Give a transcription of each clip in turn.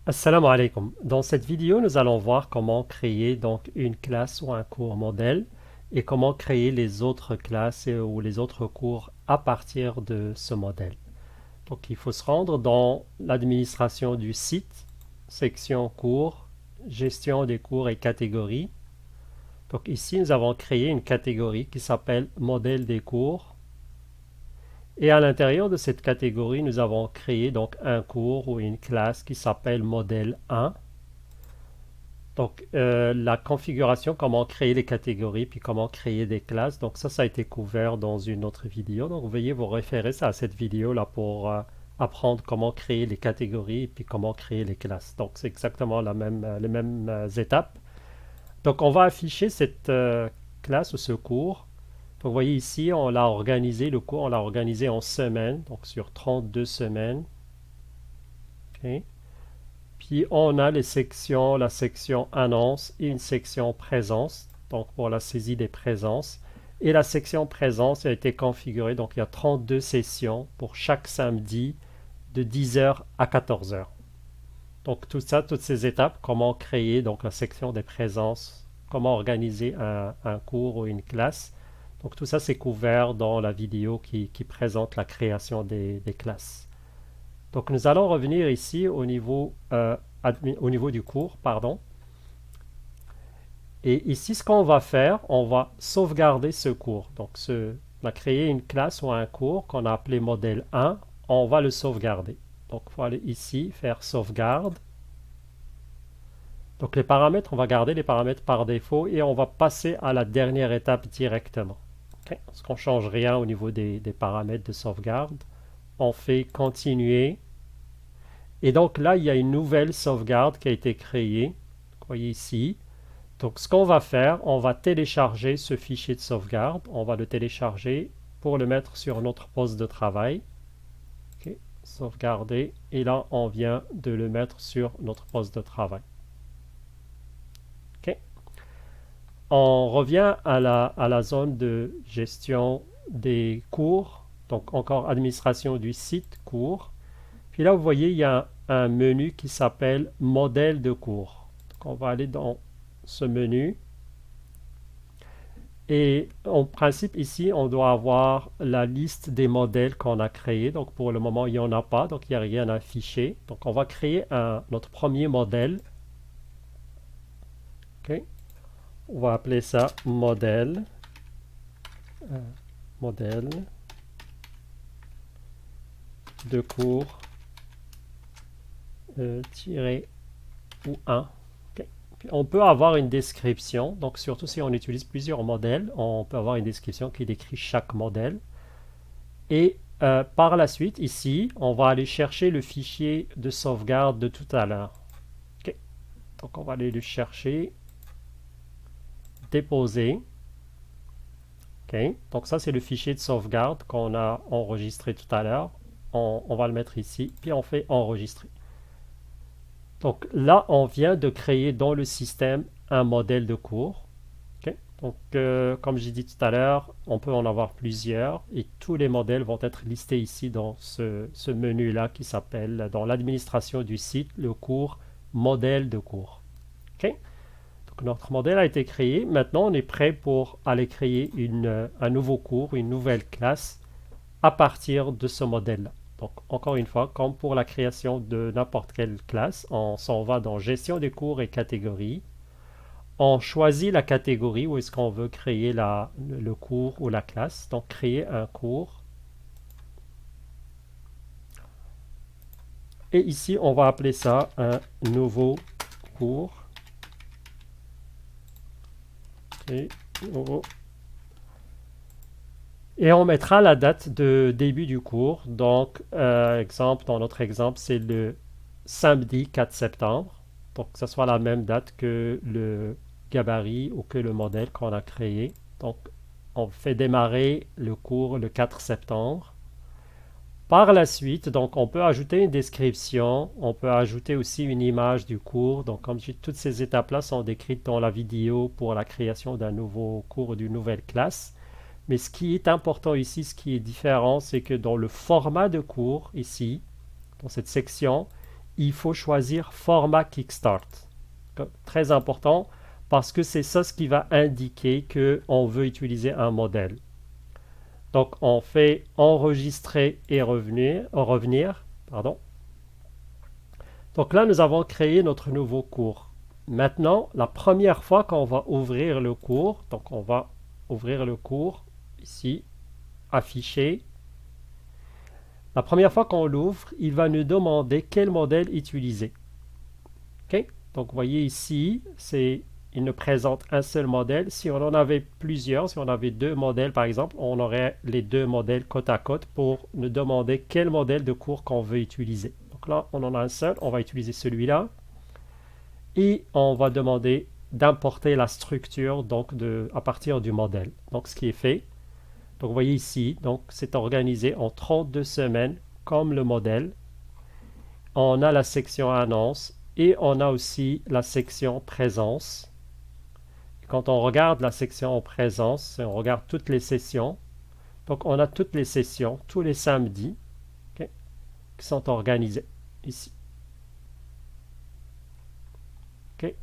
Assalamu alaikum. Dans cette vidéo, nous allons voir comment créer donc une classe ou un cours modèle et comment créer les autres classes ou les autres cours à partir de ce modèle. Donc il faut se rendre dans l'administration du site, section cours, gestion des cours et catégories. Donc ici, nous avons créé une catégorie qui s'appelle modèle des cours. Et à l'intérieur de cette catégorie, nous avons créé donc un cours ou une classe qui s'appelle modèle 1. Donc, la configuration, comment créer les catégories, puis comment créer des classes. Donc, ça a été couvert dans une autre vidéo. Donc, veuillez vous référer à cette vidéo-là pour apprendre comment créer les catégories et puis comment créer les classes. Donc, c'est exactement les mêmes étapes. Donc, on va afficher cette classe ou ce cours. Donc, vous voyez ici, on l'a organisé, le cours, on l'a organisé en semaines, donc sur 32 semaines. OK. Puis on a les sections, la section annonce et une section présence, donc pour la saisie des présences. Et la section présence a été configurée, donc il y a 32 sessions pour chaque samedi de 10h à 14h. Donc tout ça, toutes ces étapes, comment créer donc la section des présences, comment organiser un cours ou une classe. Donc tout ça c'est couvert dans la vidéo qui présente la création des classes. Donc nous allons revenir ici au niveau du cours, pardon. Et ici, ce qu'on va faire, on va sauvegarder ce cours. Donc on a créé une classe ou un cours qu'on a appelé modèle 1. On va le sauvegarder. Donc il faut aller ici, faire sauvegarde. Donc les paramètres, on va garder les paramètres par défaut et on va passer à la dernière étape directement. Okay. Parce qu'on ne change rien au niveau des paramètres de sauvegarde. On fait continuer. Et donc là, il y a une nouvelle sauvegarde qui a été créée. Vous voyez ici. Donc ce qu'on va faire, on va télécharger ce fichier de sauvegarde. On va le télécharger pour le mettre sur notre poste de travail. Okay. Sauvegarder. Et là, on vient de le mettre sur notre poste de travail. Okay. On revient à la zone de gestion des cours. Donc encore administration du site cours. Puis là, vous voyez, il y a un menu qui s'appelle modèle de cours. Donc, on va aller dans ce menu. Et en principe, ici, on doit avoir la liste des modèles qu'on a créés. Donc, pour le moment, il n'y en a pas. Donc, il n'y a rien affiché. Donc, on va créer notre premier modèle. Okay. On va appeler ça modèle. Modèle de cours tiré ou 1. Puis on peut avoir une description, donc surtout si on utilise plusieurs modèles, on peut avoir une description qui décrit chaque modèle. Et par la suite, ici, on va aller chercher le fichier de sauvegarde de tout à l'heure. Okay. Donc on va aller le chercher, déposer. Okay. Donc ça, c'est le fichier de sauvegarde qu'on a enregistré tout à l'heure. On va le mettre ici, puis on fait enregistrer. Donc là, on vient de créer dans le système un modèle de cours. Okay. Donc, comme j'ai dit tout à l'heure, on peut en avoir plusieurs et tous les modèles vont être listés ici dans ce menu-là qui s'appelle, dans l'administration du site, le cours modèle de cours. Okay. Donc, notre modèle a été créé. Maintenant, on est prêt pour aller créer un nouveau cours, une nouvelle classe à partir de ce modèle-là. Donc, encore une fois, comme pour la création de n'importe quelle classe, on s'en va dans Gestion des cours et catégories. On choisit la catégorie où est-ce qu'on veut créer le cours ou la classe. Donc, créer un cours. Et ici, on va appeler ça un nouveau cours. Okay. Et on mettra la date de début du cours. Donc, dans notre exemple, c'est le samedi 4 septembre. Donc, que ce soit la même date que le gabarit ou que le modèle qu'on a créé. Donc, on fait démarrer le cours le 4 septembre. Par la suite, donc, on peut ajouter une description. On peut ajouter aussi une image du cours. Donc, comme je dis, toutes ces étapes-là sont décrites dans la vidéo pour la création d'un nouveau cours ou d'une nouvelle classe. Mais ce qui est important ici, ce qui est différent, c'est que dans le format de cours, ici, dans cette section, il faut choisir format Kickstart. Très important parce que c'est ça ce qui va indiquer qu'on veut utiliser un modèle. Donc on fait enregistrer et revenir. Pardon. Donc là, nous avons créé notre nouveau cours. Maintenant, la première fois qu'on va ouvrir le cours, donc on va ouvrir le cours ici, afficher. La première fois qu'on l'ouvre, il va nous demander quel modèle utiliser. Okay? Donc vous voyez ici, il nous présente un seul modèle. Si on en avait plusieurs, si on avait deux modèles par exemple, on aurait les deux modèles côte à côte pour nous demander quel modèle de cours qu'on veut utiliser. Donc là, on en a un seul, on va utiliser celui-là. Et on va demander d'importer la structure donc à partir du modèle. Donc ce qui est fait. Donc vous voyez ici, donc c'est organisé en 32 semaines comme le modèle. On a la section annonce et on a aussi la section présence. Quand on regarde la section présence, on regarde toutes les sessions. Donc on a toutes les sessions, tous les samedis, okay, qui sont organisés ici. Okay.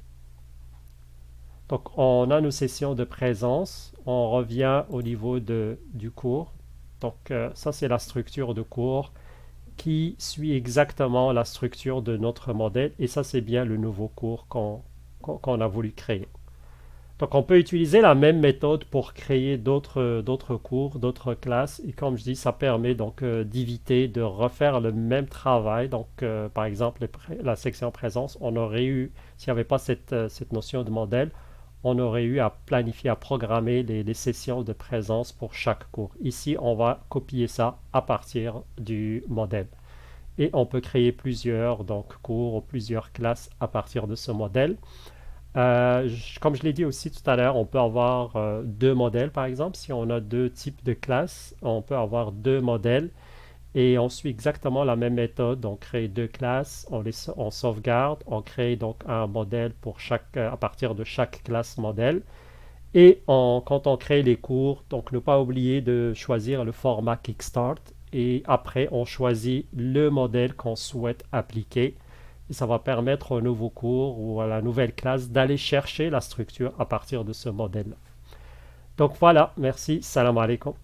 Donc on a nos sessions de présence. On revient au niveau du cours. Donc ça c'est la structure de cours qui suit exactement la structure de notre modèle et ça c'est bien le nouveau cours qu'on a voulu créer. Donc on peut utiliser la même méthode pour créer d'autres cours, d'autres classes et comme je dis ça permet donc d'éviter de refaire le même travail. Donc par exemple la section présence, on aurait eu, s'il n'y avait pas cette notion de modèle, on aurait eu à planifier, à programmer les sessions de présence pour chaque cours. Ici, on va copier ça à partir du modèle. Et on peut créer plusieurs donc, cours ou plusieurs classes à partir de ce modèle. Comme je l'ai dit aussi tout à l'heure, on peut avoir deux modèles par exemple. Si on a deux types de classes, on peut avoir deux modèles. Et on suit exactement la même méthode. On crée deux classes, on sauvegarde, on crée donc un modèle pour à partir de chaque classe modèle. Et quand on crée les cours, donc ne pas oublier de choisir le format Kickstart. Et après, on choisit le modèle qu'on souhaite appliquer. Et ça va permettre au nouveau cours ou à la nouvelle classe d'aller chercher la structure à partir de ce modèle. Donc voilà, merci, salam alaikum.